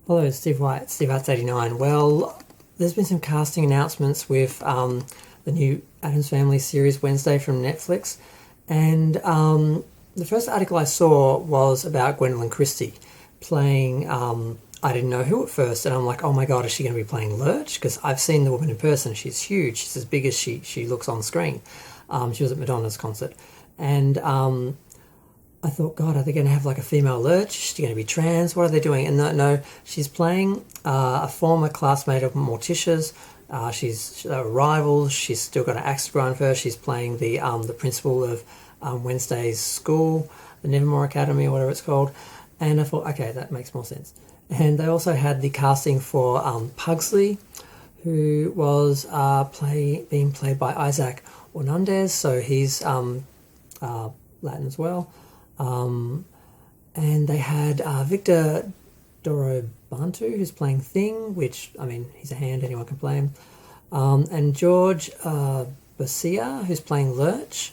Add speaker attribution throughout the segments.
Speaker 1: Hello, Steve White, Steve Arts 89. Well, there's been some casting announcements with the new Addams Family series Wednesday from Netflix, and the first article I saw was about Gwendolyn Christie playing. I didn't know who at first, and I'm like, oh my god, is she going to be playing Lurch? Because I've seen the woman in person. She's huge. She's as big as she looks on screen. She was at Madonna's concert, and I thought, God, are they going to have like a female Lurch? Is she going to be trans? What are they doing? And no, she's playing a former classmate of Morticia's. She's rivals. She's still got an axe to grind for her. She's playing the principal of Wednesday's school, the Nevermore Academy or whatever it's called. And I thought, okay, that makes more sense. And they also had the casting for Pugsley, who was being played by Isaac Hernandez, so he's Latin as well. And they had Victor Dorobantu, who's playing Thing, which, I mean, he's a hand, anyone can play him. And George Garcia, who's playing Lurch.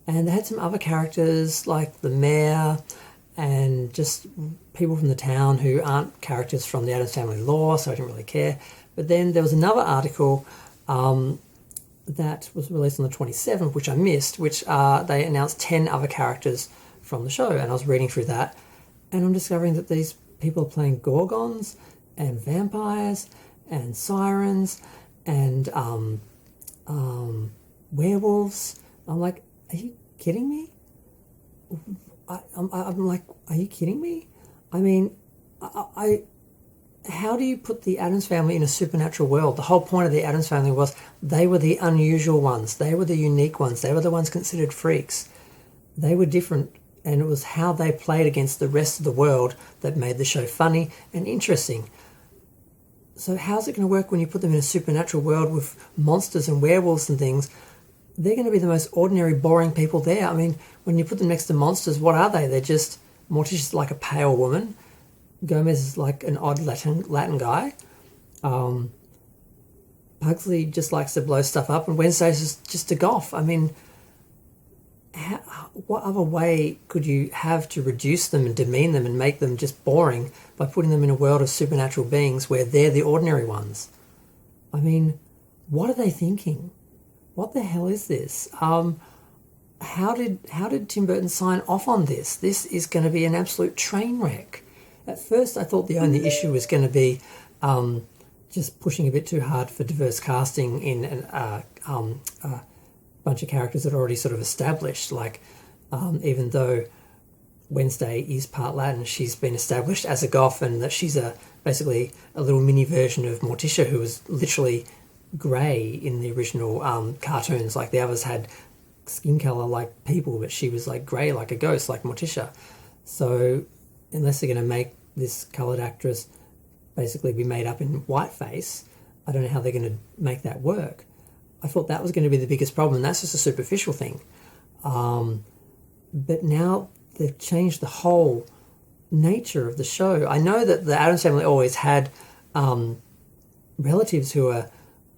Speaker 1: And they had some other characters like the mayor and just people from the town who aren't characters from the Addams Family lore, so I didn't really care. But then there was another article that was released on the 27th, which I missed, which they announced 10 other characters from the show, and I was reading through that, and I'm discovering that these people are playing gorgons and vampires and sirens and werewolves. I'm like, are you kidding me? I'm like, are you kidding me? I mean, how do you put the Addams Family in a supernatural world? The whole point of the Addams Family was they were the unusual ones. They were the unique ones. They were the ones considered freaks. They were different, and it was how they played against the rest of the world that made the show funny and interesting. So how's it going to work when you put them in a supernatural world with monsters and werewolves and things? They're going to be the most ordinary, boring people there. I mean, when you put them next to monsters, what are they? They're just... Morticia's like a pale woman. Gomez is like an odd Latin guy. Pugsley just likes to blow stuff up, and Wednesday's is just a goth. I mean, what other way could you have to reduce them and demean them and make them just boring by putting them in a world of supernatural beings where they're the ordinary ones? I mean, what are they thinking? What the hell is this? How did Tim Burton sign off on this? This is going to be an absolute train wreck. At first, I thought the only issue was going to be just pushing a bit too hard for diverse casting in a bunch of characters that are already sort of established. Like, even though Wednesday is part Latin, she's been established as a goth, and that she's basically a little mini version of Morticia, who was literally grey in the original cartoons. Like, the others had skin colour like people, but she was like grey like a ghost, like Morticia. So unless they're going to make this coloured actress basically be made up in whiteface, I don't know how they're going to make that work. I thought that was going to be the biggest problem, and that's just a superficial thing. But now they've changed the whole nature of the show. I know that the Addams Family always had relatives who are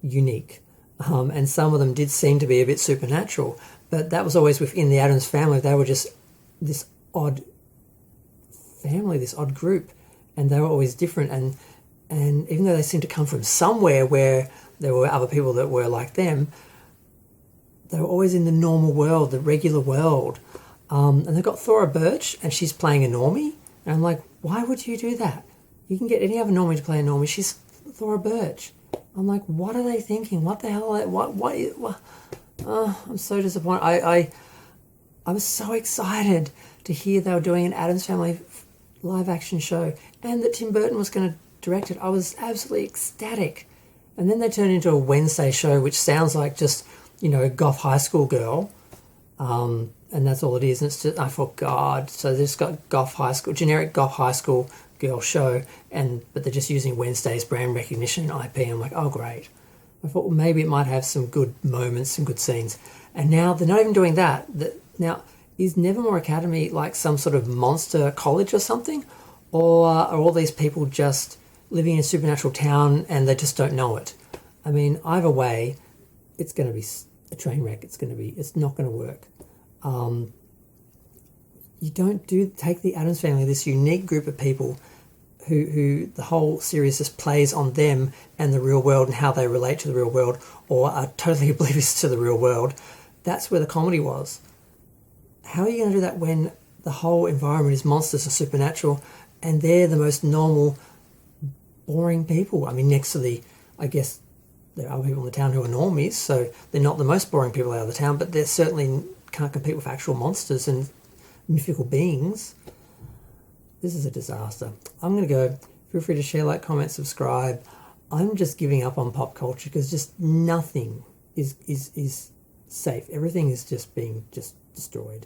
Speaker 1: unique, and some of them did seem to be a bit supernatural, but that was always within the Addams Family. They were just this odd family, this odd group, and they were always different, and even though they seemed to come from somewhere where there were other people that were like them, they were always in the normal world, the regular world. And they've got Thora Birch, and she's playing a normie, and I'm like, why would you do that? You can get any other normie to play a normie. She's Thora Birch. I'm like, what are they thinking? What the hell are they, what? I'm so disappointed. I was so excited to hear they were doing an Addams Family live action show, and that Tim Burton was going to direct it. I was absolutely ecstatic. And then they turned into a Wednesday show, which sounds like just, a goth high school girl. And that's all it is. And it's just, I thought, God, so they've just got generic goth high school girl show, but they're just using Wednesday's brand recognition and IP. I'm like, oh, great. I thought, well, maybe it might have some good moments, some good scenes. And now they're not even doing that. Now, is Nevermore Academy like some sort of monster college or something? Or are all these people just living in a supernatural town and they just don't know it? I mean, either way, it's going to be a train wreck. It's not going to work. You don't take the Addams Family, this unique group of people who the whole series just plays on them and the real world and how they relate to the real world, or are totally oblivious to the real world. That's where the comedy was. How are you going to do that when the whole environment is monsters and supernatural, and they're the most normal, boring people? I mean, next to I guess there are people in the town who are normies, so they're not the most boring people out of the town, but they certainly can't compete with actual monsters and mythical beings. This is a disaster. I'm going to go. Feel free to share, like, comment, subscribe. I'm just giving up on pop culture because just nothing is safe. Everything is just being destroyed.